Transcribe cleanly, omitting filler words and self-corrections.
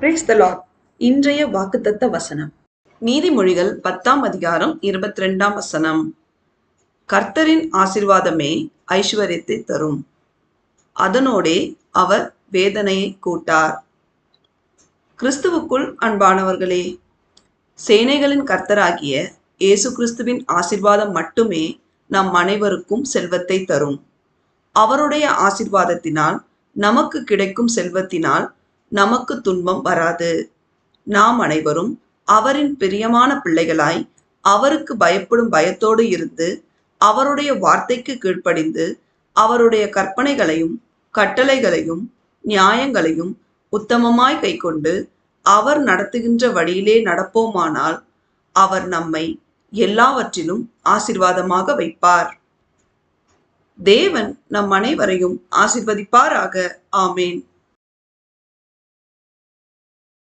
Praise the Lord. இன்றைய வாக்குத்தத்த வசனம் நீதிமொழிகள் 10ஆம் அதிகாரம் 22ஆம் வசனம். கர்த்தரின் ஆசீர்வாதமே ஐஸ்வர்யத்தை தரும், அதனோடே அவர் வேதனையை கூட்டார். கிறிஸ்துவுக்குள் அன்பானவர்களே, சேனைகளின் கர்த்தராகிய இயேசு கிறிஸ்துவின் ஆசீர்வாதம் மட்டுமே நம் அனைவருக்கும் செல்வத்தை தரும். அவருடைய ஆசீர்வாதத்தினால், நமக்கு கிடைக்கும் செல்வத்தினால் நமக்கு துன்பம் வராது. நாம் அனைவரும் அவரின் பிரியமான பிள்ளைகளாய் அவருக்கு பயப்படும் பயத்தோடு இருந்து, அவருடைய வார்த்தைக்கு கீழ்ப்படிந்து, அவருடைய கற்பனைகளையும் கட்டளைகளையும் நியாயங்களையும் உத்தமமாய் கைக்கொண்டு அவர் நடத்துகின்ற வழியிலே நடப்போமானால், அவர் நம்மை எல்லாவற்றிலும் ஆசீர்வாதமாக வைப்பார். தேவன் நம் அனைவரையும் ஆசீர்வதிப்பாராக. ஆமேன்.